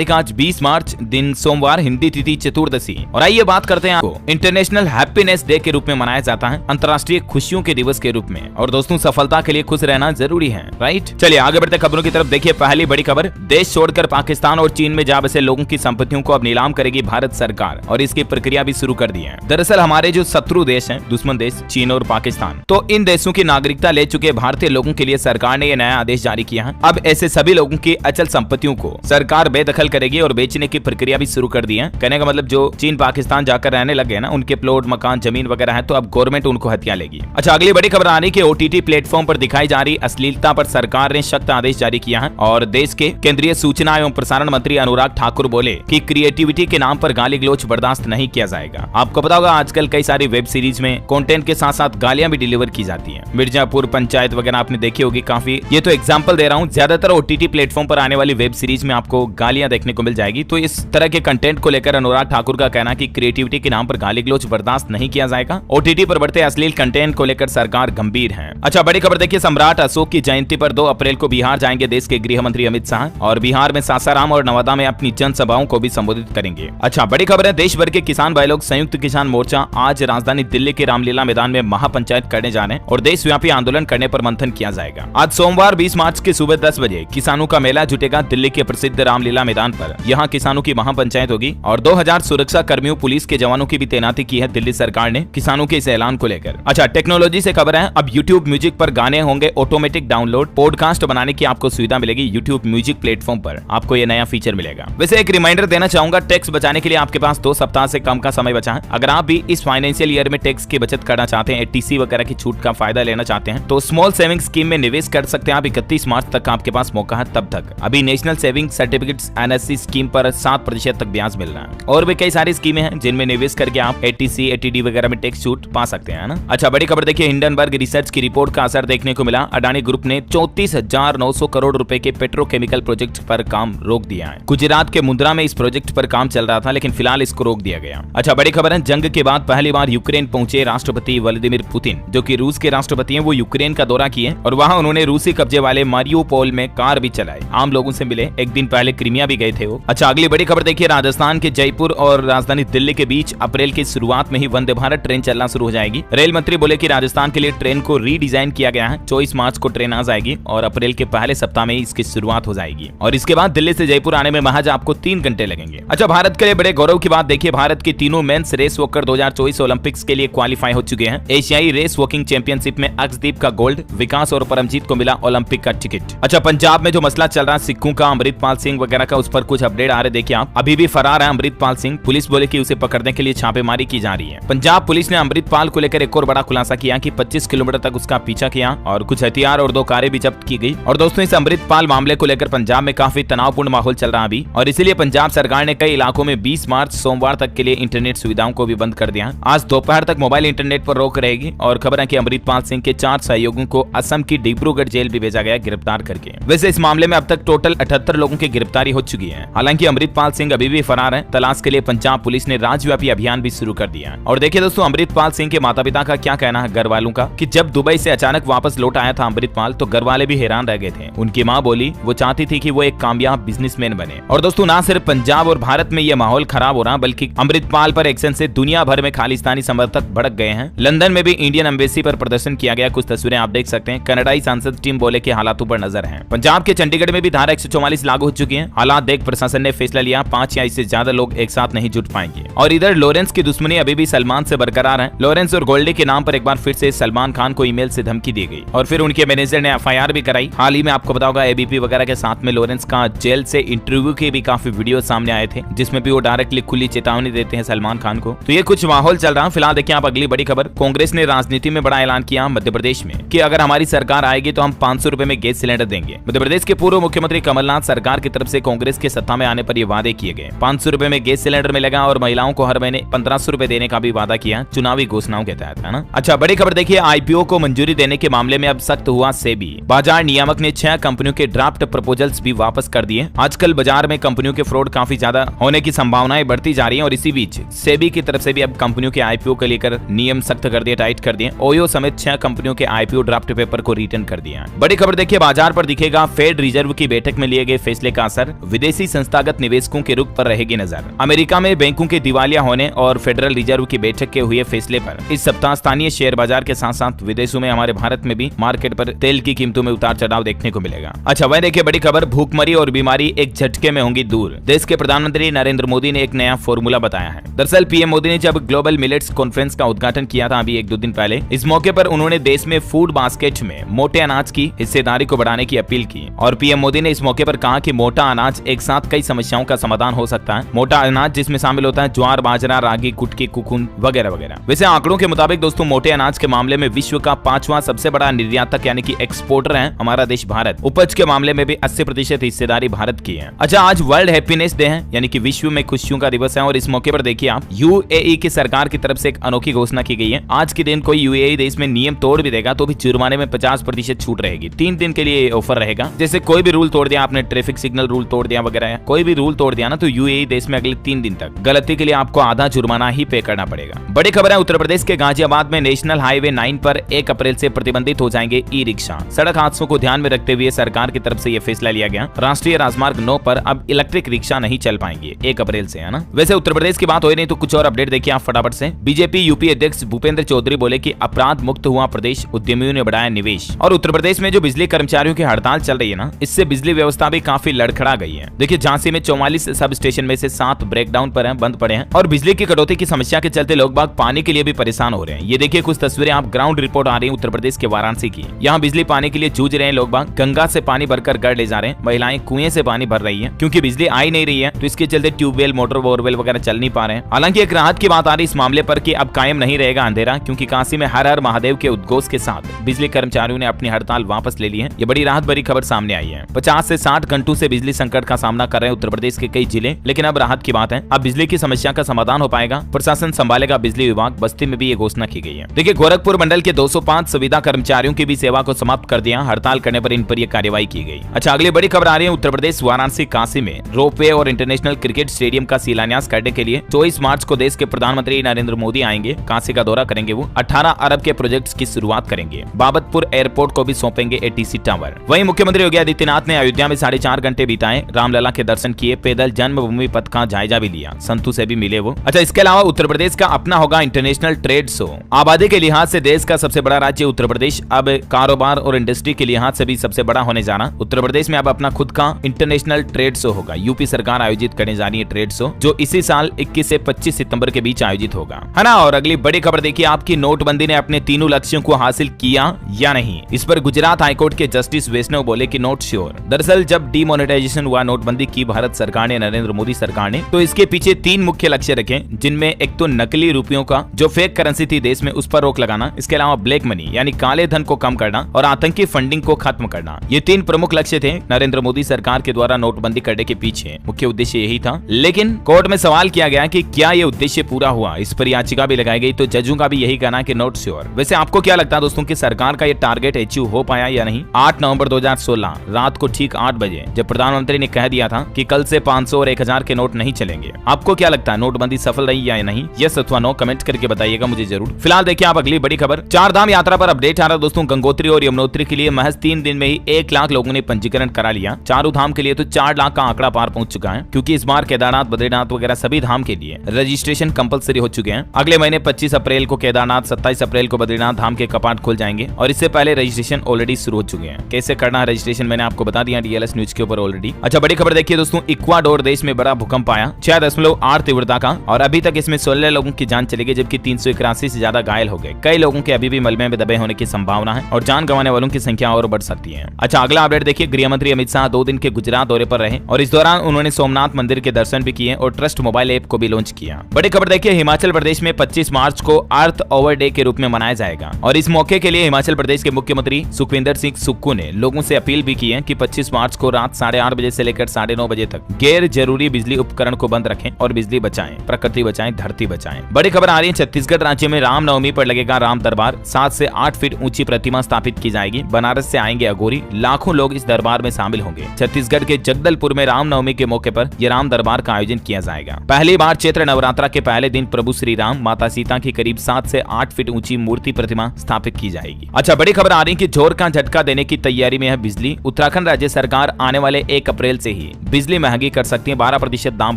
तारीख आज 20 मार्च दिन सोमवार, हिंदी तिथि चतुर्दशी। और आइए बात करते हैं आपको इंटरनेशनल हैप्पीनेस डे के रूप में मनाया जाता है, अंतर्राष्ट्रीय खुशियों के दिवस के रूप में। और दोस्तों सफलता के लिए खुश रहना जरूरी है, राइट। चलिए आगे बढ़ते खबरों की तरफ। देखिए पहली बड़ी खबर, देश छोड़कर पाकिस्तान और चीन में जा बसे लोगों की संपत्तियों को अब नीलाम करेगी भारत सरकार और इसकी प्रक्रिया भी शुरू कर दी है। दरअसल हमारे जो शत्रु देश हैं, दुश्मन देश चीन और पाकिस्तान, तो इन देशों की नागरिकता ले चुके भारतीय लोगों के लिए सरकार ने यह नया आदेश जारी किया है। अब ऐसे सभी लोगों की अचल संपत्तियों को सरकार बेदखल करेगी और बेचने की प्रक्रिया भी शुरू कर दी है। कहने का मतलब जो चीन पाकिस्तान जाकर रहने लगे ना, उनके प्लॉट मकान जमीन वगैरह है, तो अब गवर्नमेंट उनको हथिया लेगी। अच्छा अगली बड़ी खबर आ रही है, ओटीटी प्लेटफॉर्म पर दिखाई जा रही अश्लीलता पर सरकार ने सख्त आदेश जारी किया है। और देश के केंद्रीय सूचना एवं प्रसारण मंत्री अनुराग ठाकुर बोले कि क्रिएटिविटी के नाम पर गाली गलौज बर्दाश्त नहीं किया जाएगा। आपको पता होगा आजकल कई सारी वेब सीरीज में कंटेंट के साथ साथ गालियां भी डिलीवर की जाती हैं। मिर्जापुर पंचायत वगैरह आपने देखी होगी काफी। ये तो एग्जांपल दे रहा हूँ, ज्यादातर ओटीटी प्लेटफॉर्म पर आने वाली वेब सीरीज में आपको गालियां देखने को मिल जाएगी। तो इस तरह के कंटेंट को लेकर अनुराग ठाकुर का कहना कि क्रिएटिविटी के नाम पर गाली गलौज बर्दाश्त नहीं किया जाएगा। ओटीटी पर बढ़ते अश्लील कंटेंट को लेकर सरकार गंभीर है। अच्छा बड़ी खबर देखिए, सम्राट अशोक की जयंती पर 2 अप्रैल को बिहार जाएंगे देश के गृह मंत्री अमित शाह और बिहार में सासाराम और नवादा में अपनी जनसभाओं को भी संबोधित करेंगे। अच्छा बड़ी खबर है, देश भर के किसान भाई लोग संयुक्त किसान मोर्चा आज राजधानी दिल्ली के रामलीला मैदान में महापंचायत करने जा रहे हैं और देशव्यापी आंदोलन करने पर मंथन किया जाएगा। आज सोमवार 20 मार्च की सुबह 10 बजे किसानों का मेला जुटेगा दिल्ली के प्रसिद्ध रामलीला मैदान पर। यहाँ किसानों की महापंचायत होगी और 2000 सुरक्षा कर्मियों पुलिस के जवानों की भी तैनाती की है दिल्ली सरकार ने किसानों के इस ऐलान को लेकर। अच्छा टेक्नोलॉजी से खबर है, अब यूट्यूब म्यूजिक पर गाने होंगे ऑटोमेटिक डाउनलोड। पॉडकास्ट बनाने की आपको सुविधा मिलेगी यूट्यूब म्यूजिक प्लेटफॉर्म पर, आपको ये नया फीचर मिलेगा। वैसे एक रिमाइंडर देना चाहूंगा, टैक्स बचाने के लिए आपके पास 2 सप्ताह से कम का समय बचा है। अगर आप भी इस फाइनेंशियल ईयर में टैक्स की बचत करना चाहते हैं, एटीसी वगैरह की छूट का फायदा लेना चाहते हैं, तो स्मॉल सेविंग स्कीम में निवेश कर सकते हैं आप। 31 मार्च तक आपके पास मौका है, तब तक। अभी national saving certificates NSC scheme पर 7% तक ब्याज मिल रहा है और भी कई सारी स्कीमें हैं जिनमें निवेश करके आप एटीसी एटीडी वगैरह में टैक्स छूट पा सकते हैं ना। अच्छा बड़ी खबर देखिए, हिंडनबर्ग रिसर्च की रिपोर्ट का असर देखने को मिला। अडानी ग्रुप ने 34,900 करोड़ रुपए के पेट्रोकेमिकल प्रोजेक्ट पर काम रोक दिया है। गुजरात के मुंद्रा में इस प्रोजेक्ट पर काम चल रहा था, लेकिन फिलहाल इसको रोक दिया गया। अच्छा बड़ी खबर है, जंग के बाद पहली बार यूक्रेन पहुंचे राष्ट्रपति व्लादिमीर पुतिन, जो कि रूस के राष्ट्रपति हैं। वो यूक्रेन का दौरा किए और वहां उन्होंने रूसी कब्जे वाले मारियोपोल में कार भी चलाई, आम लोगों से मिले। एक दिन पहले क्रीमिया भी गए थे वो। अच्छा अगली बड़ी खबर देखिए, राजस्थान के जयपुर और राजधानी दिल्ली के बीच अप्रैल की शुरुआत में ही वंदे भारत ट्रेन चलना शुरू हो जाएगी। रेल मंत्री बोले कि राजस्थान के लिए ट्रेन को रीडिजाइन किया गया है। 24 मार्च को ट्रेन आ जाएगी और अप्रैल के पहले सप्ताह में इसकी शुरुआत हो जाएगी और इसके बाद दिल्ली से जयपुर आने में महज आपको 3 घंटे लगेंगे। अच्छा भारत के लिए बड़े गौरव की बात देखिए, भारत की तीनों मेंस रेस वॉकर 2024 ओलंपिक्स के लिए क्वालिफाई हो चुके हैं। एशियाई रेस वॉकिंग चैंपियनशिप में अक्षदीप का गोल्ड, विकास और परमजीत को मिला ओलंपिक का टिकट। अच्छा पंजाब में जो मसला चल रहा है सिखों का, अमृतपाल सिंह वगैरह का, उस पर कुछ अपडेट आ रहे देखिए आप। अभी भी फरार है अमृतपाल सिंह। पुलिस बोले कि उसे पकड़ने के लिए छापेमारी की जा रही है। पंजाब पुलिस ने अमृतपाल को लेकर एक और बड़ा खुलासा किया कि 25 किलोमीटर तक उसका पीछा किया और कुछ हथियार और 2 कारें भी जब्त की गई। और दोस्तों इस अमृतपाल मामले को लेकर पंजाब में काफी तनावपूर्ण माहौल चल रहा अभी और इसीलिए पंजाब सरकार ने कई इलाकों में 20 मार्च सोमवार तक के लिए इंटरनेट सुविधाओं को भी बंद कर दिया। आज दोपहर तक मोबाइल इंटरनेट पर रोक रहेगी और खबर है कि अमृतपाल सिंह के 4 सहयोगियों को असम की डिब्रूगढ़ जेल भी भेजा गया गिरफ्तार करके। वैसे इस मामले में अब तक टोटल 78 लोगों की गिरफ्तारी हो चुकी है। हालांकि अमृतपाल सिंह अभी भी फरार है। तलाश के लिए पंजाब पुलिस ने राज्यव्यापी अभियान भी शुरू कर दिया। और देखिए दोस्तों अमृतपाल सिंह के माता पिता का क्या कहना है घर वालों का, कि जब दुबई से अचानक वापस लौट आया था अमृतपाल, तो घर वाले भी हैरान रह गए थे। उनकी मां बोली वो चाहती थी कि वो एक कामयाब बिजनेसमैन बने। और दोस्तों ना सिर्फ पंजाब और भारत में ये माहौल खराब हो रहा, बल्कि अमृतपाल पर एक्शन से दुनिया भर में खालिस्तानी समर्थक भड़क गए हैं। लंदन में भी इंडियन एम्बेसी पर प्रदर्शन किया गया, कुछ तस्वीरें आप देख सकते हैं। कनाडाई सांसद टीम बोले के हालातों पर नजर है। पंजाब के चंडीगढ़ में भी धारा 144 लागू हो चुकी है। हालात देख प्रशासन ने फैसला लिया, 5 या इससे ज्यादा लोग एक साथ नहीं जुट पाएंगे। और इधर लॉरेंस की दुश्मनी अभी भी सलमान से बरकरार है। लॉरेंस और गोल्डी के नाम पर एक बार फिर से सलमान खान को ईमेल से धमकी दी गई और फिर उनके मैनेजर ने एफआईआर भी कराई। हाल ही में आपको पता होगा एबीपी वगैरह के साथ में लॉरेंस का जेल से इंटरव्यू के भी काफी वीडियो सामने आए थे, जिसमें भी वो डायरेक्टली खुली चेतावनी देते हैं सलमान खान को। तो ये कुछ माहौल चल रहा है। फिलहाल देखिए आप अगली बड़ी खबर, कांग्रेस ने राजनीति में बड़ा ऐलान किया मध्य प्रदेश में कि अगर हमारी सरकार आएगी तो हम 500 रुपए में गैस सिलेंडर देंगे। मध्य प्रदेश के पूर्व मुख्यमंत्री कमलनाथ सरकार की तरफ से कांग्रेस के सत्ता में आने पर ये वादे किए गए। 500 रुपए में गैस सिलेंडर मिलेगा और महिलाओं को हर महीने 1500 रुपए देने का भी वादा किया चुनावी घोषणाओं के तहत, है ना। अच्छा बड़ी खबर देखिए, आईपीओ को मंजूरी देने के मामले में अब सख्त हुआ सेबी। बाजार नियामक ने 6 कंपनियों के ड्राफ्ट प्रपोजल्स भी वापस कर दिए। आजकल बाजार में कंपनियों के फ्रॉड काफी ज्यादा होने की संभावनाएं बढ़ती जा रही हैं और इसी बीच सेबी की तरफ से भी अब कंपनियों के आईपीओ को लेकर नियम सख्त कर दिए, टाइट कर दिए। ओयो समेत 6 कंपनियों के आईपीओ ड्राफ्ट पेपर को रिटर्न कर दिया। बड़ी खबर देखिए, बाजार पर दिखेगा फेड रिजर्व की बैठक में लिए गए फैसले का असर। विदेशी संस्थागत निवेशकों के रुख पर रहेगी नजर। अमेरिका में बैंकों के दिवालिया होने और फेडरल रिजर्व की बैठक के हुए फैसले पर इस सप्ताह स्थानीय शेयर बाजार के साथ साथ विदेशों में हमारे भारत में भी मार्केट पर तेल की कीमतों में उतार चढ़ाव देखने को मिलेगा। अच्छा, वह देखिए बड़ी खबर, भूखमरी और बीमारी एक झटके में होंगी दूर। देश के प्रधानमंत्री नरेंद्र मोदी ने एक नया फॉर्मूला बताया है। दरअसल पीएम मोदी ने जब ग्लोबल मिलेट्स कॉन्फ्रेंस का उद्घाटन किया था अभी 1-2 दिन पहले, इस मौके पर उन्होंने देश में फूड बास्केट में मोटे अनाज की हिस्सेदारी को बढ़ाने की अपील की। और पीएम मोदी ने इस मौके पर कहा कि मोटा अनाज एक साथ कई समस्याओं का समाधान हो सकता है। मोटा अनाज जिसमें शामिल होता है ज्वार, बाजरा, रागी, कुटकी, कुकुन वगैरह वगैरह। वैसे आंकड़ों के मुताबिक दोस्तों मोटे अनाज के मामले में विश्व का 5वां सबसे बड़ा निर्यातक यानी कि एक्सपोर्टर है हमारा देश भारत। उपज के मामले में भी 80% हिस्सेदारी भारत की है। अच्छा, आज वर्ल्ड हैप्पीनेस डे है यानी कि विश्व में खुशियों का दिवस है और इस मौके पर देखिए आप यूएई की सरकार की तरफ से एक अनोखी घोषणा की गई है। आज के दिन कोई यूएई देश में नियम तोड़ भी देगा तो भी जुर्माने में 50% छूट रहेगी। 3 दिन के लिए ऑफर रहेगा। जैसे कोई भी रूल तोड़ दिया आपने, ट्रैफिक सिग्नल रूल तोड़ दिया वगैरह, कोई भी रूल तोड़ दिया ना तो यूएई देश में अगले 3 दिन तक गलती के लिए आपको आधा जुर्माना ही पे करना पड़ेगा। बड़ी खबर है, उत्तर प्रदेश के गाजियाबाद में नेशनल हाईवे 9 पर 1 अप्रैल से प्रतिबंधित हो जाएंगे ई रिक्शा। सड़क हादसों को ध्यान में रखते हुए सरकार की तरफ से यह फैसला लिया गया। राष्ट्रीय राजमार्ग 9 पर अब इलेक्ट्रिक रिक्शा नहीं चल पाएंगे 1 अप्रैल से, है ना। वैसे उत्तर प्रदेश की बात हो नहीं तो कुछ और अपडेट देखिए आप फटाफट से। बीजेपी यूपी अध्यक्ष भूपेंद्र चौधरी बोले कि अपराध मुक्त हुआ प्रदेश, उद्यमियों ने बढ़ाया निवेश। और उत्तर प्रदेश में जो बिजली कर्मचारियों की हड़ताल चल रही है ना, इससे बिजली व्यवस्था भी काफी लड़खड़ा गई है। देखिए झांसी में 44 सब स्टेशन में से 7 ब्रेकडाउन पर हैं, बंद पड़े हैं और बिजली की कटौती की समस्या के चलते लोग बाग पानी के लिए भी परेशान हो रहे हैं। ये देखिए कुछ तस्वीरें आप ग्राउंड रिपोर्ट आ रही है उत्तर प्रदेश के वाराणसी की। यहाँ बिजली पाने के लिए जूझ रहे हैं लोग बाग, गंगा से पानी भरकर घर ले जा रहे हैं। महिलाएं कुएं से पानी भर रही है क्योंकि बिजली आई नहीं रही है, तो इसके चलते ट्यूबवेल, मोटर, बोरवेल वगैरह चल नहीं पा रहे हैं। हालांकि एक राहत की बात आ रही इस मामले पर कि अब कायम नहीं रहेगा अंधेरा, क्योंकि काशी में हर हर महादेव के उद्घोष के साथ बिजली कर्मचारियों ने अपनी हड़ताल वापस ले ली है। ये बड़ी राहत भरी खबर सामने आई है। 50 से 60 घंटों से बिजली संकट का सामना कर रहे हैं उत्तर प्रदेश के कई जिले, लेकिन अब राहत की बात है, अब बिजली की समस्या का समाधान हो पाएगा। प्रशासन संभालेगा बिजली विभाग। बस्ती में भी ये घोषणा की गई है। देखिए गोरखपुर मंडल के 205 सुविधा कर्मचारियों की भी सेवा को समाप्त कर दिया। हड़ताल करने पर इन पर यह कार्रवाई की गई। अच्छा, अगली बड़ी खबर आ रही है उत्तर प्रदेश वाराणसी काशी में रोपवे और इंटरनेशनल क्रिकेट स्टेडियम का शिलान्यास करने के लिए 24 मार्च को देश के प्रधानमंत्री नरेंद्र मोदी आएंगे। काशी का दौरा करेंगे। वो 18 अरब के प्रोजेक्ट्स की शुरुआत करेंगे। बाबतपुर एयरपोर्ट को भी सौंपेंगे एटीसी टावर। वहीं मुख्यमंत्री योगी आदित्यनाथ ने अयोध्या में 4.5 घंटे बिताए, रामलला के दर्शन किए, पैदल जन्मभूमि पथ का जायजा भी लिया, संतों से भी मिले वो। अच्छा, इसके अलावा उत्तर प्रदेश का अपना होगा इंटरनेशनल ट्रेड शो। आबादी के लिहाज से देश का सबसे बड़ा राज्य उत्तर प्रदेश अब कारोबार और इंडस्ट्री के लिहाज से भी सबसे बड़ा होने जा रहा। उत्तर प्रदेश में अब अपना खुद का इंटरनेशनल ट्रेड शो होगा। यूपी सरकार आयोजित करने जा रही है ट्रेड शो, जो इसी साल 21 से 25 सितंबर के बीच आयोजित होगा, है ना। और अगली बड़ी खबर देखिए आपकी, नोटबंदी ने अपने तीनों लक्ष्यों को हासिल किया या नहीं। इस पर गुजरात हाईकोर्ट के जस्टिस वैष्णव बोले कि नॉट श्योर। दरअसल जब डीमोनेटाइजेशन हुआ, नोटबंदी की भारत सरकार ने, नरेंद्र मोदी सरकार ने, तो इसके पीछे 3 मुख्य लक्ष्य रखे, जिनमें एक तो नकली रुपयों का जो फेक करेंसी थी देश में उस पर रोक लगाना, इसके अलावा ब्लैक मनी यानी काले धन को कम करना और आतंकी फंडिंग को खत्म करना। ये 3 प्रमुख लक्ष्य थे नरेंद्र मोदी सरकार के द्वारा नोटबंदी करने के पीछे। मुख्य उद्देश्य यही था, लेकिन कोर्ट में सवाल किया गया कि क्या ये उद्देश्य पूरा हुआ। इस पर याचिका भी लगाई गई, तो जजों का भी यही कहना कि नॉट श्योर। वैसे आपको क्या लगता है दोस्तों कि सरकार का ये टारगेट अचीव हो पाया या नहीं। 8 नवंबर 2016 रात को ठीक 8 बजे जब प्रधानमंत्री ने कह दिया था कि कल से 500 और 1000 के नोट नहीं चलेंगे, आपको क्या लगता है नोटबंदी सफल रही या नहीं। यस अथवा नो कमेंट करके बताइएगा मुझे जरूर। फिलहाल देखिए आप अगली बड़ी खबर, 4 धाम यात्रा पर अपडेट आ रहा दोस्तों। गंगोत्री और यमुनोत्री के लिए महज 3 दिन में ही 1 लाख लोगों ने पंजीकरण करा लिया। चारों धाम के लिए तो 4 लाख का आंकड़ा पार पहुंच चुका है, क्योंकि इस बार केदारनाथ, बद्रीनाथ वगैरह सभी धाम के लिए रजिस्ट्रेशन कंपलसरी हो चुके हैं। अगले महीने 25 अप्रैल को केदारनाथ, 27 अप्रैल को बद्रीनाथ धाम के कपाट खुल जाएंगे और इससे पहले रजिस्ट्रेशन ऑलरेडी शुरू हो चुके हैं। कैसे करना है रजिस्ट्रेशन मैंने आपको बता दिया डीएलएस न्यूज के ऊपर ऑलरेडी। अच्छा, बड़ी खबर देखिए दोस्तों, इक्वाडोर देश में बड़ा भूकंप आया 6.8 तीव्रता का और अभी तक इसमें 16 लोगों की जान चली गई, जबकि 381 से ज्यादा घायल हो गए। कई लोगों के अभी भी मलबे में दबे होने की संभावना है और जान गंवाने वालों की संख्या और बढ़ सकती है। अच्छा, अगला अपडेट देखिए, गृह मंत्री अमित शाह 2 दिन के गुजरात दौरे पर रहे और इस दौरान उन्होंने सोमनाथ मंदिर के दर्शन भी किए और ट्रस्ट मोबाइल ऐप को भी लॉन्च किया। बड़ी खबर देखिए, हिमाचल प्रदेश में 25 मार्च को अर्थ ओवर डे के रूप में मनाया जाएगा और इस मौके के लिए हिमाचल प्रदेश के मुख्यमंत्री सुखविंदर सिंह सुक्खू ने लोगों से अपील भी की है कि 25 मार्च को रात 8:30 बजे से लेकर 9:30 बजे तक गैर जरूरी बिजली उपकरण को बंद रखें और बिजली बचाएं, प्रकृति बचाएं, धरती बचाएं। बड़ी खबर आ रही है, छत्तीसगढ़ राज्य में रामनवमी पर लगेगा राम दरबार। 7 से 8 फीट ऊंची प्रतिमा स्थापित की जाएगी। बनारस से आएंगे अघोरी, लाखों लोग इस दरबार में शामिल होंगे। छत्तीसगढ़ के जगदलपुर में रामनवमी के मौके पर यह राम दरबार का आयोजन किया जाएगा। पहली बार चैत्र नवरात्रा के पहले दिन प्रभु श्री राम, माता सीता की करीब 7 से 8 फीट ऊंची मूर्ति प्रतिमा स्थापित की जाएगी। अच्छा, बड़ी खबर आ रही है कि जोर का झटका देने की तैयारी में है बिजली। उत्तराखंड राज्य सरकार आने वाले 1 अप्रैल से ही बिजली महंगी कर सकती है, 12% दाम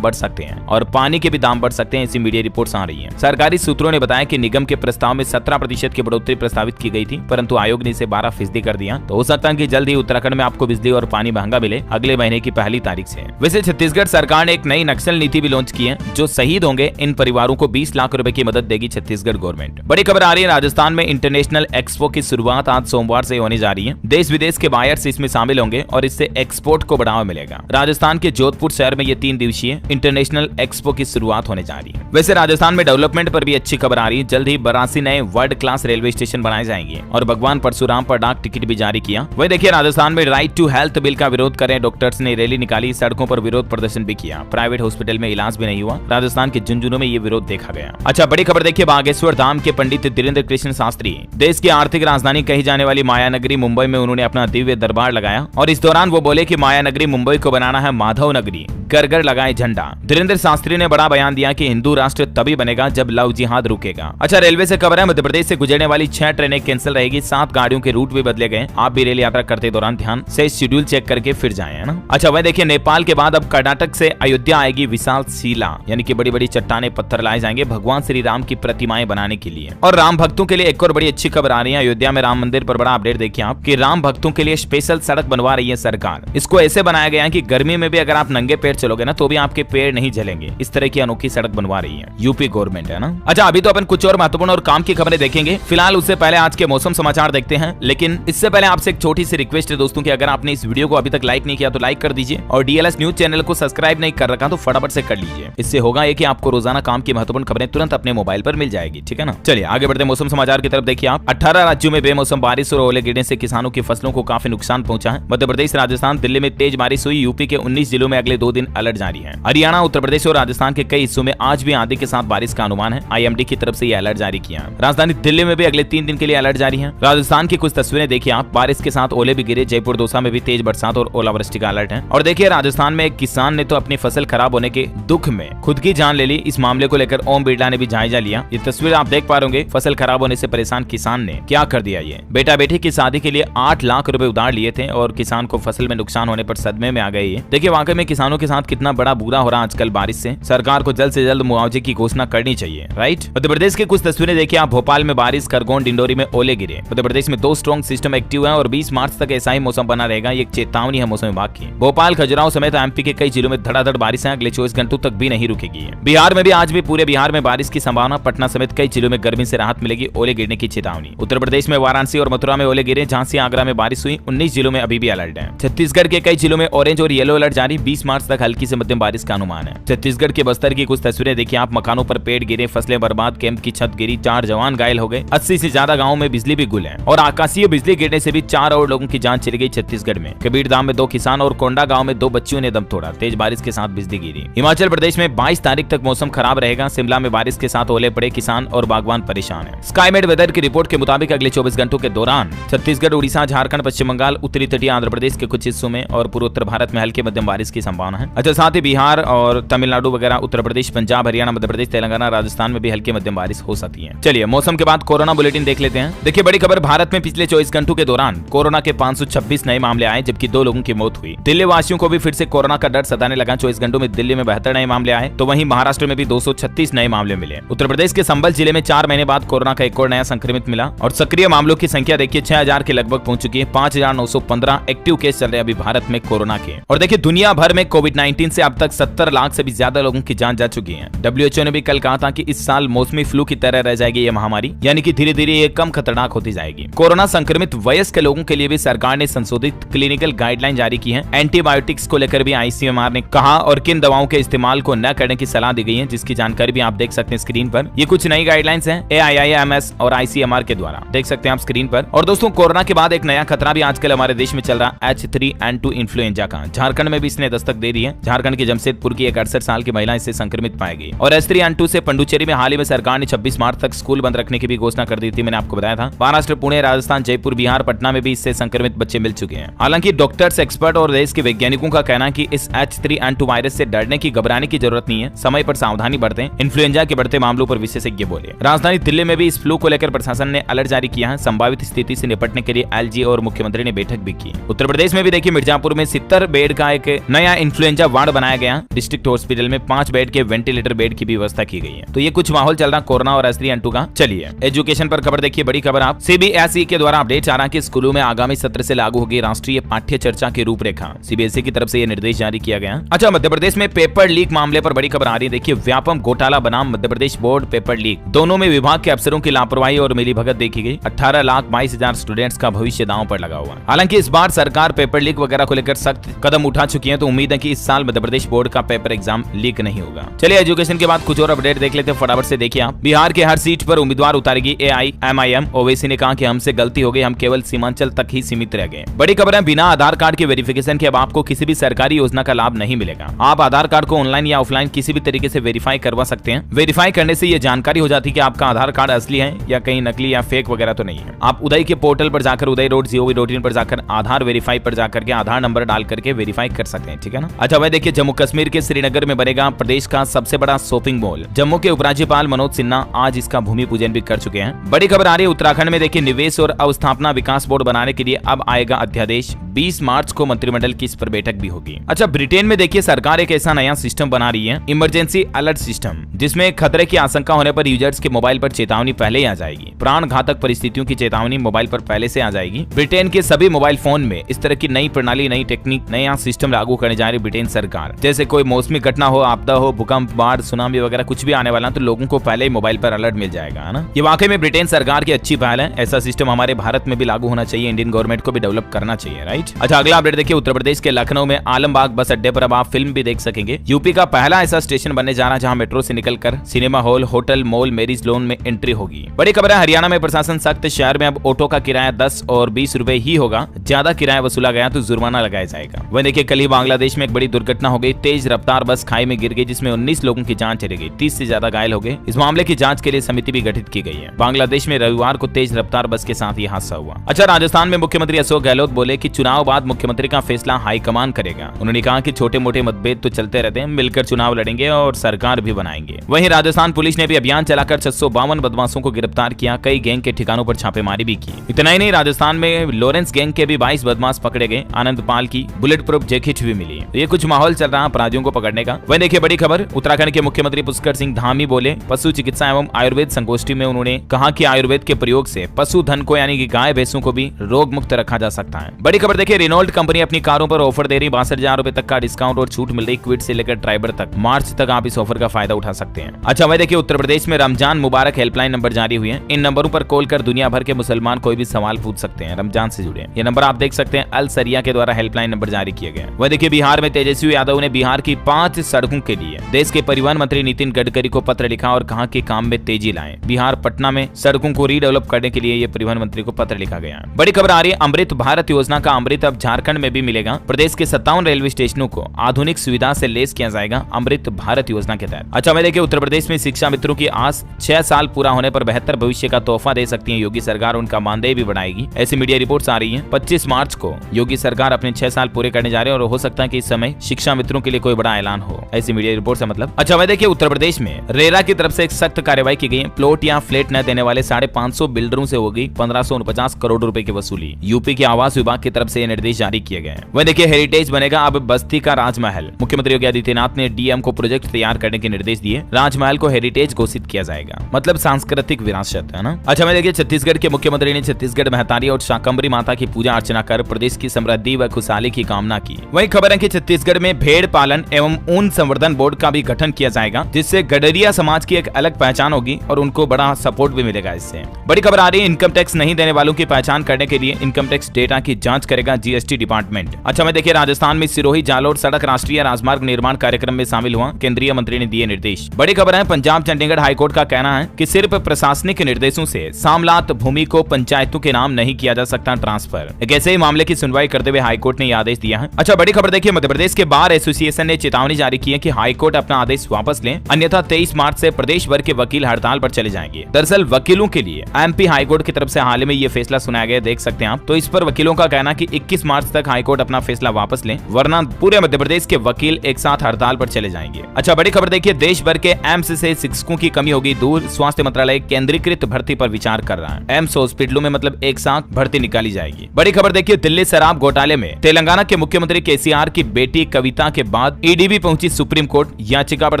बढ़ सकते हैं और पानी के भी दाम बढ़ सकते हैं, ऐसी मीडिया रिपोर्ट्स आ रही हैं। सरकारी सूत्रों ने बताया कि निगम के प्रस्ताव में 17% की बढ़ोतरी प्रस्तावित की गई थी, परंतु आयोग ने इसे 12% कर दिया। तो हो सकता है कि जल्द ही उत्तराखंड में आपको बिजली और पानी महंगा मिले अगले महीने की पहली तारीख से। वैसे छत्तीसगढ़ सरकार ने एक नई नक्सल नीति भी लॉन्च की है, जो शहीद होंगे इन परिवारों को 20 लाख रुपए की मदद देगी छत्तीसगढ़ गवर्नमेंट। बड़ी खबर आ रही है, राजस्थान में इंटरनेशनल एक्सपो की शुरुआत आज सोमवार से होने जा रही है। देश विदेश के बायर्स इसमें शामिल होंगे और इससे एक्सपोर्ट को बढ़ावा मिलेगा। राजस्थान के जोधपुर शहर में ये 3 दिवसीय इंटरनेशनल एक्सपो की शुरुआत होने जा रही है। वैसे राजस्थान में डेवलपमेंट पर भी अच्छी खबर आ रही है, जल्द ही 82 नए वर्ल्ड क्लास रेलवे स्टेशन बनाए जाएंगे और भगवान परशुराम पर डाक टिकट भी जारी किया। वही देखिए, राजस्थान में राइट टू हेल्थ बिल का विरोध कर रहे डॉक्टर्स ने रैली निकाली, सड़कों पर विरोध प्रदर्शन भी किया। प्राइवेट हॉस्पिटल में इलाज भी नहीं हुआ। राजस्थान के झुंझुनू में ये विरोध देखा गया। अच्छा, बड़ी खबर देखिए, बागेश्वर धाम के पंडित धीरेन्द्र कृष्ण शास्त्री देश की आर्थिक राजधानी कही जाने वाली माया नगरी मुंबई में उन्होंने अपना दिव्य दरबार लगाया और इस दौरान वो बोले कि माया नगरी मुंबई को बनाना है माधव नगरी, घर घर लगाए झंडा। धीरेन्द्र शास्त्री ने बड़ा बयान दिया कि हिंदू राष्ट्र तभी बनेगा जब लव जिहाद रुकेगा। अच्छा, रेलवे से खबर है, मध्य प्रदेश से गुजरने वाली 6 ट्रेनें कैंसिल रहेगी, 7 गाड़ियों के रूट भी बदले गए। आप भी रेल यात्रा करते दौरान ध्यान से शेड्यूल चेक करके फिर जाएं, है ना। अच्छा, वह देखिए, नेपाल के बाद अब कर्नाटक से अयोध्या आएगी विशाल शिला, यानी कि बड़ी बड़ी चट्टाने पत्थर लाए जाएंगे भगवान श्री राम की प्रतिमाएं बनाने के लिए। और राम भक्तों के लिए एक और बड़ी अच्छी खबर आ रही है, अयोध्या में राम मंदिर पर बड़ा अपडेट देखिए आप कि राम भक्तों के लिए स्पेशल सड़क बनवा रही है सरकार। इसको ऐसे बनाया गया है कि गर्मी में भी अगर आप नंगे पैर चलोगे ना तो भी आपके पैर नहीं जलेंगे। इस तरह की अनोखी सड़क बनवा रही है यूपी गवर्नमेंट, है ना। अच्छा, अभी तो अपन कुछ और महत्वपूर्ण और काम की खबरें देखेंगे, फिलहाल उससे पहले आज के मौसम समाचार देखते हैं। लेकिन इससे पहले आपसे एक छोटी सी रिक्वेस्ट है दोस्तों कि अगर आपने इस वीडियो को अभी तक लाइक नहीं किया तो लाइक कर दीजिए और डीएलएस न्यूज चैनल को सब्सक्राइब नहीं कर रखा तो फटाफट से कर लीजिए। इससे होगा ये कि आपको रोजाना काम की महत्वपूर्ण खबरें तुरंत अपने मोबाइल पर मिल जाएगी, ठीक है ना। चलिए आगे बढ़ते मौसम समाचार की तरफ। देखिए आप, 18 राज्यों में बेमौसम बारिश और ओले गिरने से किसानों की फसलों को काफी नुकसान पहुंचा है। मध्य प्रदेश, राजस्थान, दिल्ली में तेज बारिश हुई। यूपी के 19 जिलों में अगले 2 दिन अलर्ट जारी है। हरियाणा, उत्तर प्रदेश और राजस्थान के कई हिस्सों में आज भी आंधी के साथ बारिश का अनुमान है। आईएमडी की तरफ से यह अलर्ट जारी किया है। राजधानी दिल्ली में भी अगले 3 दिन के लिए अलर्ट जारी है। राजस्थान की कुछ तस्वीरें देखिए आप, बारिश के साथ ओले भी गिरे। जयपुर, दौसा में भी तेज बरसात और ओलावृष्टि का अलर्ट है। और देखिए, राजस्थान में एक किसान ने तो अपनी फसल खराब होने के दुख में खुद की जान ले ली। इस मामले को लेकर ओम बिरला ने भी जायजा लिया। ये तस्वीर आप देख पा रहे होंगे, फसल खराब होने से परेशान किसान ने क्या कर दिया। ये बेटा बेटी की शादी के लिए 8 लाख रुपए उधार लिए थे और किसान को फसल में नुकसान होने पर सदमे में आ गए। ये देखिए, वाकई में किसानों के साथ कितना बड़ा बुरा हो रहा है आजकल बारिश से। सरकार को जल्द से जल्द मुआवजे की घोषणा करनी चाहिए, राइट। मध्य प्रदेश की कुछ तस्वीरें देखिए आप, भोपाल में बारिश, खरगोन, डिंडोरी में ओले गिरे। मध्य प्रदेश में 2 स्ट्रॉन्ग सिस्टम एक्टिव है और 20 मार्च तक ऐसा ही मौसम बना रहेगा। ये एक चेतावनी है मौसम विभाग की। भोपाल, खजुराहो समेत एमपी के कई जिलों में धड़ाधड़ बारिश है, अगले 24 घंटों तक भी नहीं रुकेगी। बिहार में भी आज भी पूरे बिहार में बारिश की संभावना। पटना समेत कई जिलों में गर्मी से राहत मिलेगी, ओले गिरने की चेतावनी। उत्तर प्रदेश में वाराणसी और मथुरा में ओले गिरे, झांसी, आगरा में बारिश हुई। 19 जिलों में अभी भी अलर्ट है। छत्तीसगढ़ के कई जिलों में ऑरेंज और येलो अलर्ट जारी, 20 मार्च तक हल्की से मध्यम बारिश का अनुमान है। छत्तीसगढ़ के बस्तर की कुछ तस्वीरें देखिए आप, मकानों पर पेड़ गिरे, फसलें बर्बाद, कैंप की छत गिरी, 4 जवान घायल हो गए। 80 से ज्यादा गाँव में बिजली भी गुल है और आकाशीय बिजली गिरने से भी 4 और लोगों की जान चली गई। छत्तीसगढ़ में कबीरधाम में 2 किसान और कोंडा गांव में 2 बच्चियों ने दम तोड़ा, तेज बारिश के साथ बिजली गिरी। हिमाचल प्रदेश में 22 तारीख तक मौसम खराब रहेगा। शिमला में बारिश के साथ ओले पड़े, किसान और बागवान परेशान है। स्काईमेट वेदर की रिपोर्ट के मुताबिक अगले 24 घंटों के दौरान छत्तीसगढ़, उड़ीसा, झारखंड, पश्चिम बंगाल, उत्तरी तटीय आंध्र प्रदेश के कुछ हिस्सों में और पूर्वोत्तर भारत में हल्के मध्यम बारिश की संभावना है। अच्छा, साथ ही बिहार और तमिलनाडु वगैरह, उत्तर प्रदेश, पंजाब, हरियाणा, मध्य प्रदेश, तेलंगाना, राजस्थान में भी हल्के मध्यम बारिश हो सकती है। चलिए मौसम के बाद कोरोना बुलेटिन देख लेते हैं। देखिए, बड़ी खबर, भारत में पिछले 24 घंटों के दौरान कोरोना के 526 नए मामले आए, जबकि 2 लोगों की मौत हुई। दिल्ली वासियों को भी फिर से कोरोना का डर सताने लगा। 24 घंटों में दिल्ली में 72 नए मामले आए, तो वहीं महाराष्ट्र में भी 236 नए मामले मिले। उत्तर प्रदेश के संबल जिले में 4 महीने बाद कोरोना का एक और नया संक्रमित मिला और सक्रिय मामलों की संख्या देखिए 6000 के लगभग पहुंच चुकी है। 5915 एक्टिव केस चल रहे हैं अभी भारत में कोरोना के। और देखिए, दुनिया भर में कोविड-19 से अब तक 70 लाख से भी ज्यादा लोगों की जान जा चुकी है। WHO ने भी कल कहा था कि इस साल मौसमी फ्लू की तरह रह जाएगी ये महामारी, यानी कि धीरे धीरे ये कम खतरनाक होती जाएगी। कोरोना संक्रमित वयस्क लोगों के लिए भी सरकार ने संशोधित क्लिनिकल गाइडलाइन जारी की है। एंटीबायोटिक्स को लेकर भी ICMR ने कहा और किन दवाओं के इस्तेमाल को न करने की सलाह दी गई है, जिसकी जानकारी भी आप देख सकते हैं स्क्रीन पर। ये कुछ नई गाइडलाइंस हैं AIIMS और ICMR के द्वारा, देख सकते हैं आप स्क्रीन पर। और दोस्तों, कोरोना के बाद एक नया खतरा भी आजकल हमारे देश में चल रहा, H3N2 इन्फ्लुएंजा का। झारखंड में भी इसने दस्तक दे दी है। झारखंड के जमशेदपुर की एक 68 साल की महिला इससे संक्रमित पाई गई। और H3N2 से पंडुचेरी में हाल ही में सरकार ने 26 मार्च तक स्कूल बंद रखने की भी घोषणा कर दी थी, मैंने आपको बताया था। महाराष्ट्र, पुणे, राजस्थान, जयपुर, बिहार, पटना में भी इससे संक्रमित बच्चे मिल चुके हैं। हालांकि डॉक्टर्स, एक्सपर्ट और देश के वैज्ञानिकों का कहना है कि इस H3N2 वायरस से डरने की, घबराने की जरूरत नहीं है, समय पर सावधानी बरतें। इन्फ्लुएंजा के बढ़ते मामलों पर विशेषज्ञ बोले। राजधानी दिल्ली में भी इस फ्लू को लेकर प्रशासन ने अलर्ट जारी किया है। संभावित स्थिति से निपटने के लिए LG और मुख्यमंत्री ने बैठक भी की। उत्तर प्रदेश में भी देखिए, मिर्जापुर में 70 बेड बेड का एक नया इन्फ्लुएंजा वार्ड बनाया गया। डिस्ट्रिक्ट हॉस्पिटल में 5 बेड के वेंटिलेटर बेड की भी व्यवस्था की गई है। तो ये कुछ माहौल चल रहा कोरोना और असली अंटू का। चलिए एजुकेशन पर खबर देखिए, बड़ी खबर आप सीबीएसई के द्वारा अपडेट आ रहा है कि स्कूलों में आगामी सत्र से लागू होगी राष्ट्रीय पाठ्य चर्चा की रूपरेखा। सीबीएसई की तरफ से ये निर्देश जारी किया गया। अच्छा, मध्य प्रदेश में पेपर लीक मामले पर बड़ी खबर आ रही है। देखिए, व्यापक घोटाला बनाम Madhya Pradesh board paper leak, दोनों में विभाग के अफसरों की लापरवाही और मिलीभगत देखी गई। 18,22,000 स्टूडेंट्स का भविष्य दांव पर लगा हुआ। हालांकि इस बार सरकार पेपर लीक वगैरह को लेकर सख्त कदम उठा चुकी है, तो उम्मीद है कि इस साल मध्य प्रदेश बोर्ड का पेपर एग्जाम लीक नहीं होगा। चलिए एजुकेशन के बाद कुछ और अपडेट देख लेते हैं फटाफट से। देखिए आप, बिहार के हर सीट पर उम्मीदवार उतारेगी AIMIM। ओवैसी ने कहा कि हमसे गलती हो गई, हम केवल सीमांचल तक ही सीमित रह गए। बड़ी खबर है, बिना आधार कार्ड के वेरिफिकेशन के अब आपको किसी भी सरकारी योजना का लाभ नहीं मिलेगा। आप आधार कार्ड को ऑनलाइन या ऑफलाइन किसी भी तरीके से वेरीफाई करवा सकते हैं। वेरीफाई करने से ये जानकारी हो जाती है कि आपका आधार कार्ड असली है या कहीं नकली या फेक वगैरह तो नहीं है। आप उदय के पोर्टल पर जाकर uday.gov.in पर जाकर आधार वेरीफाई पर जाकर के आधार नंबर डाल करके वेरीफाई कर सकते हैं, ठीक है ना। अच्छा भाई देखिए, जम्मू कश्मीर के श्रीनगर में बनेगा प्रदेश का सबसे बड़ा शॉपिंग मॉल। जम्मू के उपराज्यपाल मनोज सिन्हा आज इसका भूमि पूजन भी कर चुके हैं। बड़ी खबर आ रही है उत्तराखंड में। देखिए, निवेश और अवस्थापना विकास बोर्ड बनाने के लिए अब आएगा अध्यादेश। 20 मार्च को मंत्रिमंडल की इस पर बैठक भी होगी। अच्छा, ब्रिटेन में देखिए सरकार एक ऐसा नया सिस्टम बना रही है, इमरजेंसी अलर्ट सिस्टम, जिसमें खतरे की आशंका होने पर यूजर्स के मोबाइल पर चेतावनी पहले ही आ जाएगी। प्राण घातक परिस्थितियों की चेतावनी मोबाइल पर पहले से आ जाएगी। ब्रिटेन के सभी मोबाइल फोन में इस तरह की नई प्रणाली, नई टेक्निक, नया सिस्टम लागू करने जा रही ब्रिटेन सरकार। जैसे कोई मौसमी घटना हो, आपदा हो, भूकंप, बाढ़, सुनामी वगैरह कुछ भी आने वाला, तो लोगों को पहले ही मोबाइल पर अलर्ट मिल जाएगा, है ना। ये वाकई में ब्रिटेन सरकार की अच्छी पहल है। ऐसा सिस्टम हमारे भारत में भी लागू होना चाहिए, इंडियन गवर्नमेंट को भी डेवलप करना चाहिए, राइट। अच्छा, अगला अपडेट देखिए, उत्तर प्रदेश के लखनऊ में आलमबाग बस अड्डे पर अब आप फिल्म भी देख सकेंगे। यूपी का पहला ऐसा स्टेशन बनने जा रहा है जहां मेट्रो से निकलकर cinema hall, hotel, mall, marriage loan में एंट्री होगी। बड़ी खबर है, हरियाणा में प्रशासन सख्त। शहर में अब ऑटो का किराया 10 और 20 रुपए ही होगा। ज्यादा किराया वसूला गया तो जुर्माना लगाया जाएगा। वह देखिए, कल ही बांग्लादेश में एक बड़ी दुर्घटना हो गई। तेज रफ्तार बस खाई में गिर गई, जिसमें 19 लोगों की जान चली गई, 30 से ज्यादा घायल हो गए। इस मामले की जांच के लिए समिति भी गठित की गई है। बांग्लादेश में रविवार को तेज रफ्तार बस के साथ ये हादसा हुआ। अच्छा, राजस्थान में मुख्यमंत्री अशोक गहलोत बोले कि चुनाव बाद मुख्यमंत्री का फैसला हाईकमान करेगा। उन्होंने कहा कि छोटे मोटे मतभेद तो चलते रहते हैं, मिलकर चुनाव लड़ेंगे और सरकार भी बनाएंगे। वहीं राजस्थान पुलिस ने भी अभियान चलाकर 652 बदमाशों को गिरफ्तार किया। कई गैंग के ठिकानों पर छापेमारी भी की। इतना ही नहीं, राजस्थान में लॉरेंस गैंग के भी 22 बदमाश पकड़े गए। आनंद पाल की बुलेट प्रूफ जैकेट भी मिली। तो ये कुछ माहौल चल रहा है अपराधियों को पकड़ने का। वहीं देखिए, बड़ी खबर, उत्तराखंड के मुख्यमंत्री पुष्कर सिंह धामी बोले पशु चिकित्सा एवं आयुर्वेद संगोष्ठी में। उन्होंने कहा कि आयुर्वेद के प्रयोग से पशुधन को यानी कि गाय भैंसों को भी रोग मुक्त रखा जा सकता है। बड़ी खबर देखिए, रेनॉल्ट कंपनी अपनी कारों पर ऑफर दे रही। 62,000 रुपए तक का डिस्काउंट और छूट मिल रही। क्विड से लेकर ड्राइवर तक मार्च तक आप इस ऑफर का फायदा उठा सकते हैं। अच्छा, वही देखिए, उत्तर प्रदेश में रमजान मुबारक हेल्पलाइन नंबर जारी हुई है। इन नंबरों पर कॉल कर दुनिया भर के मुसलमान कोई भी सवाल पूछ सकते हैं रमजान से जुड़े। ये नंबर आप देख सकते हैं, अल सरिया के द्वारा हेल्पलाइन नंबर जारी किए गए। वह देखिए, बिहार में तेजस्वी यादव ने बिहार की 5 सड़कों के लिए देश के परिवहन मंत्री नितिन गडकरी को पत्र लिखा और कहा कि काम में तेजी लाएं। बिहार पटना में सड़कों को रीडेवलप करने के लिए ये परिवहन मंत्री को पत्र लिखा गया। बड़ी खबर आ रही है, अमृत भारत योजना का अमृत अब झारखंड में भी मिलेगा। प्रदेश के 57 रेलवे स्टेशनों को आधुनिक सुविधा से लेस किया जाएगा अमृत भारत योजना के तहत। अच्छा, मैं देखिए, उत्तर प्रदेश में शिक्षा मित्रों की आस 6 साल पूरा होने पर बेहतर भविष्य का तोहफा दे सकती है योगी सरकार। उनका मानदेय भी बढ़ाएगी, ऐसी मीडिया रिपोर्ट्स आ रही हैं। 25 मार्च को योगी सरकार अपने 6 साल पूरे करने जा रहे हैं और हो सकता है कि इस समय शिक्षा मित्रों के लिए कोई बड़ा ऐलान हो, ऐसी मीडिया रिपोर्ट से मतलब। अच्छा, वह देखिए, उत्तर प्रदेश में रेरा की तरफ से एक सख्त कार्रवाई की गई है। प्लॉट या फ्लैट न देने वाले 550 बिल्डरों से होगी 1549 करोड़ रुपए की वसूली। यूपी के आवास विभाग की तरफ से ये निर्देश जारी किए गए। वह देखिए, हेरिटेज बनेगा अब बस्ती का राजमहल। मुख्यमंत्री योगी आदित्यनाथ ने डीएम को प्रोजेक्ट तैयार करने के निर्देश दिए। राजमहल को हेरिटेज घोषित किया जाएगा, मतलब सांस्कृतिक विरासत, है ना। अच्छा, मैं देखिए, छत्तीसगढ़ के मुख्यमंत्री ने छत्तीसगढ़ महतारी और शाकंभरी माता की पूजा अर्चना कर प्रदेश की समृद्धि व खुशहाली की कामना की। वही खबर है कि छत्तीसगढ़ में भेड़ पालन एवं ऊन संवर्धन बोर्ड का भी गठन किया जाएगा, जिससे गडरिया समाज की एक अलग पहचान होगी और उनको बड़ा सपोर्ट भी मिलेगा इससे। बड़ी खबर आ रही है, इनकम टैक्स नहीं देने वालों की पहचान करने के लिए इनकम टैक्स डेटा की जांच करेगा जीएसटी डिपार्टमेंट। अच्छा, मैं देखिए, राजस्थान में सिरोही जालोर सड़क राष्ट्रीय राजमार्ग निर्माण कार्यक्रम में शामिल हुआ। केंद्रीय मंत्री ने दिए निर्देश। बड़ी खबर है, पंजाब चंडीगढ़ हाईकोर्ट का कहना है कि सिर्फ प्रशासनिक निर्देशों से सामलात भूमि को पंचायतों के नाम नहीं किया जा सकता ट्रांसफर। एक ऐसे ही मामले की सुनवाई करते हुए हाईकोर्ट ने यह आदेश दिया है। अच्छा, बड़ी खबर देखिए, मध्य प्रदेश के बार एसोसिएशन ने चेतावनी जारी की है कि हाईकोर्ट अपना आदेश वापस लें, अन्यथा 23 मार्च से प्रदेश भर के वकील हड़ताल पर चले जाएंगे। दरअसल वकीलों के लिए एमपी हाईकोर्ट की तरफ से हाल ही में ये फैसला सुनाया गया, देख सकते हैं आप। तो इस पर वकीलों का कहना कि 21 मार्च तक हाईकोर्ट अपना फैसला वापस लें, वरना पूरे मध्य प्रदेश के वकील एक साथ हड़ताल पर चले जाएंगे। अच्छा, बड़ी खबर देखिए, देश भर के एम्स से शिक्षकों की कमी होगी दूर। स्वास्थ्य मंत्रालय केंद्रीकृत भर्ती पर विचार कर रहा है। एम्स हॉस्पिटलों में मतलब एक साथ भर्ती निकाली जाएगी। बड़ी खबर देखिए, दिल्ली शराब घोटाले में तेलंगाना के मुख्यमंत्री मुख्यमंत्री केसीआर की बेटी कविता के बाद ईडी भी पहुंची सुप्रीम कोर्ट, याचिका पर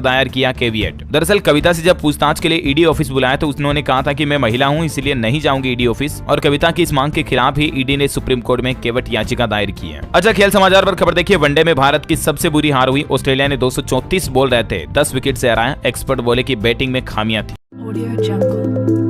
दायर किया कैविएट। दरअसल कविता से जब पूछताछ के लिए ईडी ऑफिस बुलाया तो उन्होंने कहा था कि मैं महिला हूं इसलिए नहीं जाऊंगी ईडी ऑफिस, और कविता की इस मांग के खिलाफ ही ईडी ने सुप्रीम कोर्ट में कैविएट याचिका दायर की है। अच्छा, खेल समाचार पर खबर देखिए। वनडे में भारत की सबसे बुरी हार हुई। ऑस्ट्रेलिया ने 234 बॉल रहते 10 विकेट से हराया। एक्सपर्ट बोले कि बैटिंग में खामियां थी।